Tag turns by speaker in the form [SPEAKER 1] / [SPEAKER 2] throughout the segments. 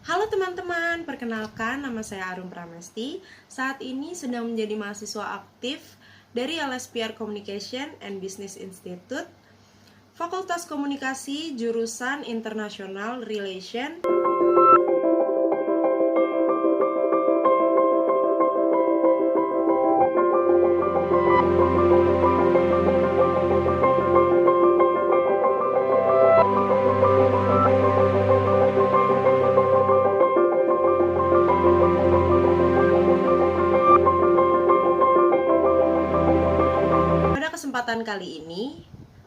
[SPEAKER 1] Halo teman-teman, perkenalkan nama saya Arum Pramesti. Saat ini sedang menjadi mahasiswa aktif dari LSPR Communication and Business Institute, Fakultas Komunikasi, jurusan International Relation. Pada kesempatan kali ini,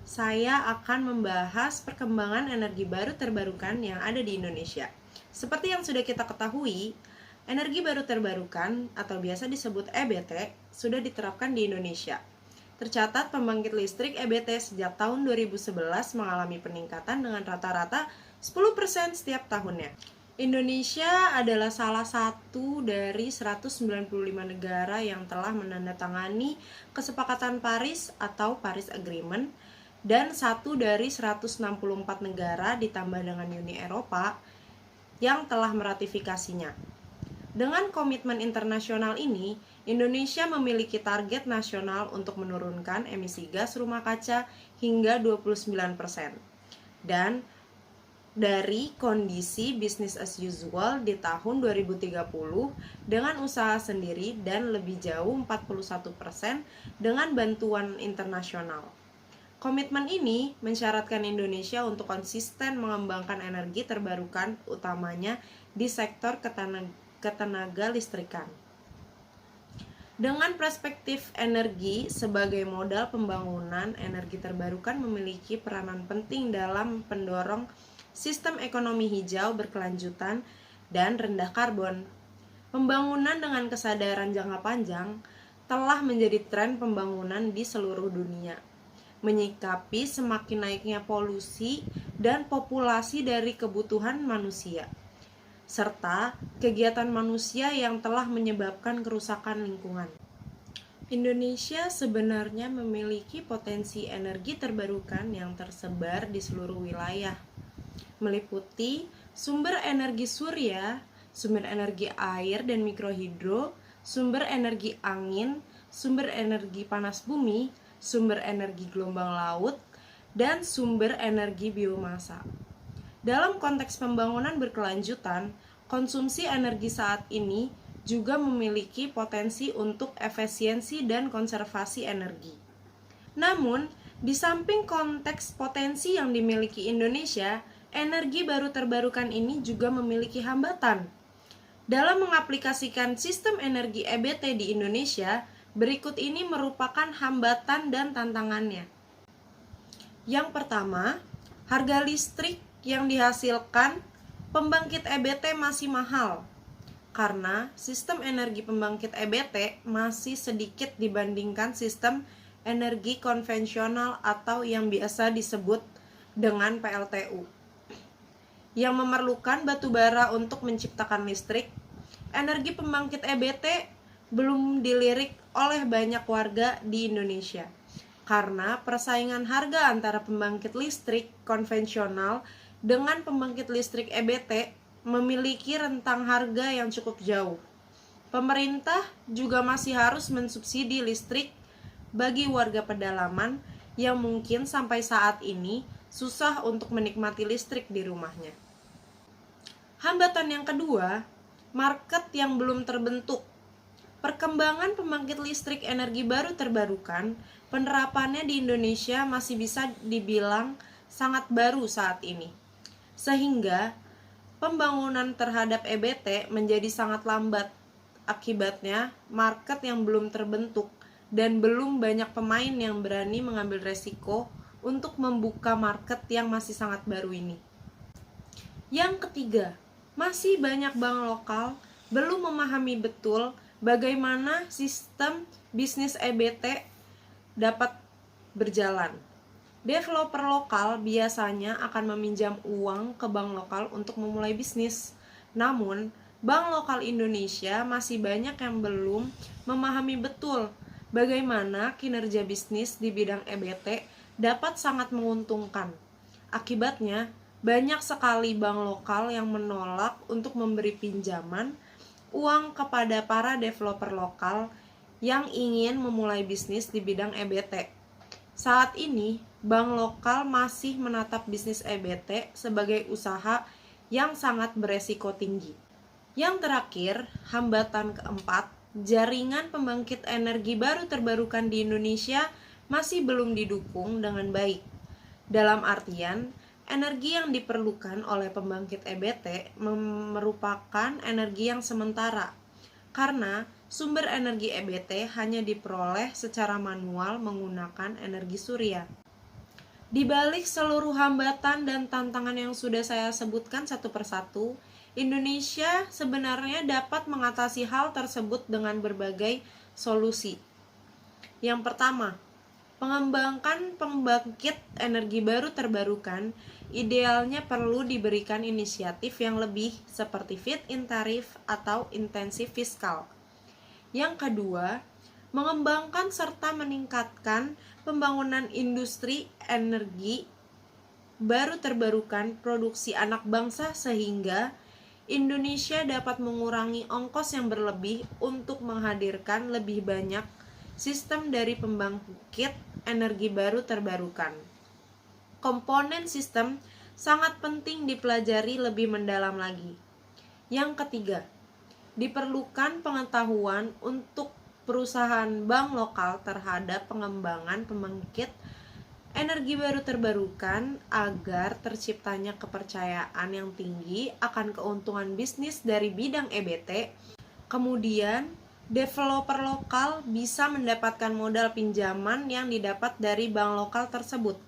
[SPEAKER 1] saya akan membahas perkembangan energi baru terbarukan yang ada di Indonesia. Seperti yang sudah kita ketahui, energi baru terbarukan atau biasa disebut EBT sudah diterapkan di Indonesia. Tercatat pembangkit listrik EBT sejak tahun 2011 mengalami peningkatan dengan rata-rata 10% setiap tahunnya. Indonesia adalah salah satu dari 195 negara yang telah menandatangani Kesepakatan Paris atau Paris Agreement dan satu dari 164 negara ditambah dengan Uni Eropa yang telah meratifikasinya. Dengan komitmen internasional ini, Indonesia memiliki target nasional untuk menurunkan emisi gas rumah kaca hingga 29%. Dan dari kondisi business as usual di tahun 2030 dengan usaha sendiri dan lebih jauh 41% dengan bantuan internasional. Komitmen ini mensyaratkan Indonesia untuk konsisten mengembangkan energi terbarukan utamanya di sektor ketenaga listrikan. Dengan perspektif energi sebagai modal pembangunan, energi terbarukan memiliki peranan penting dalam pendorong sistem ekonomi hijau berkelanjutan dan rendah karbon. Pembangunan dengan kesadaran jangka panjang telah menjadi tren pembangunan di seluruh dunia, menyikapi semakin naiknya polusi dan populasi dari kebutuhan manusia, serta kegiatan manusia yang telah menyebabkan kerusakan lingkungan. Indonesia sebenarnya memiliki potensi energi terbarukan yang tersebar di seluruh wilayah, meliputi sumber energi surya, sumber energi air dan mikrohidro, sumber energi angin, sumber energi panas bumi, sumber energi gelombang laut, dan sumber energi biomasa. Dalam konteks pembangunan berkelanjutan, konsumsi energi saat ini juga memiliki potensi untuk efisiensi dan konservasi energi. Namun, di samping konteks potensi yang dimiliki Indonesia, energi baru terbarukan ini juga memiliki hambatan. Dalam mengaplikasikan sistem energi EBT di Indonesia, berikut ini merupakan hambatan dan tantangannya. Yang pertama, harga listrik yang dihasilkan pembangkit EBT masih mahal, karena sistem energi pembangkit EBT masih sedikit dibandingkan sistem energi konvensional atau yang biasa disebut dengan PLTU. Yang memerlukan batu bara untuk menciptakan listrik, energi pembangkit EBT belum dilirik oleh banyak warga di Indonesia karena persaingan harga antara pembangkit listrik konvensional dengan pembangkit listrik EBT memiliki rentang harga yang cukup jauh. Pemerintah juga masih harus mensubsidi listrik bagi warga pedalaman yang mungkin sampai saat ini susah untuk menikmati listrik di rumahnya. Hambatan yang kedua, market yang belum terbentuk. Perkembangan pembangkit listrik energi baru terbarukan, penerapannya di Indonesia masih bisa dibilang sangat baru saat ini. Sehingga pembangunan terhadap EBT menjadi sangat lambat. Akibatnya, market yang belum terbentuk dan belum banyak pemain yang berani mengambil resiko untuk membuka market yang masih sangat baru ini. Yang ketiga, masih banyak bank lokal belum memahami betul bagaimana sistem bisnis EBT dapat berjalan. Developer lokal biasanya akan meminjam uang ke bank lokal untuk memulai bisnis. Namun, bank lokal Indonesia masih banyak yang belum memahami betul bagaimana kinerja bisnis di bidang EBT dapat sangat menguntungkan. Akibatnya, banyak sekali bank lokal yang menolak untuk memberi pinjaman uang kepada para developer lokal yang ingin memulai bisnis di bidang EBT. Saat ini, bank lokal masih menatap bisnis EBT sebagai usaha yang sangat beresiko tinggi. Yang terakhir, hambatan keempat, jaringan pembangkit energi baru terbarukan di Indonesia masih belum didukung dengan baik. Dalam artian, energi yang diperlukan oleh pembangkit EBT merupakan energi yang sementara, karena sumber energi EBT hanya diperoleh secara manual menggunakan energi surya. Di balik seluruh hambatan dan tantangan yang sudah saya sebutkan satu persatu, Indonesia sebenarnya dapat mengatasi hal tersebut dengan berbagai solusi. Yang pertama, mengembangkan pembangkit energi baru terbarukan idealnya perlu diberikan inisiatif yang lebih seperti feed-in tarif atau intensif fiskal. Yang kedua, mengembangkan serta meningkatkan pembangunan industri energi baru terbarukan produksi anak bangsa sehingga Indonesia dapat mengurangi ongkos yang berlebih untuk menghadirkan lebih banyak sistem dari pembangkit energi baru terbarukan. Komponen sistem sangat penting dipelajari lebih mendalam lagi. Yang ketiga, diperlukan pengetahuan untuk perusahaan bank lokal terhadap pengembangan pembangkit energi baru terbarukan agar terciptanya kepercayaan yang tinggi akan keuntungan bisnis dari bidang EBT. Kemudian, developer lokal bisa mendapatkan modal pinjaman yang didapat dari bank lokal tersebut.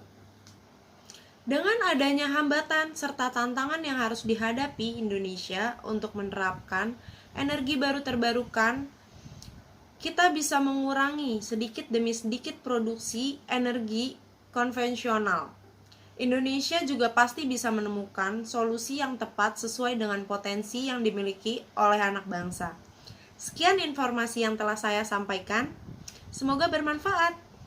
[SPEAKER 1] Dengan adanya hambatan serta tantangan yang harus dihadapi Indonesia untuk menerapkan energi baru terbarukan, kita bisa mengurangi sedikit demi sedikit produksi energi konvensional. Indonesia juga pasti bisa menemukan solusi yang tepat sesuai dengan potensi yang dimiliki oleh anak bangsa. Sekian informasi yang telah saya sampaikan. Semoga bermanfaat.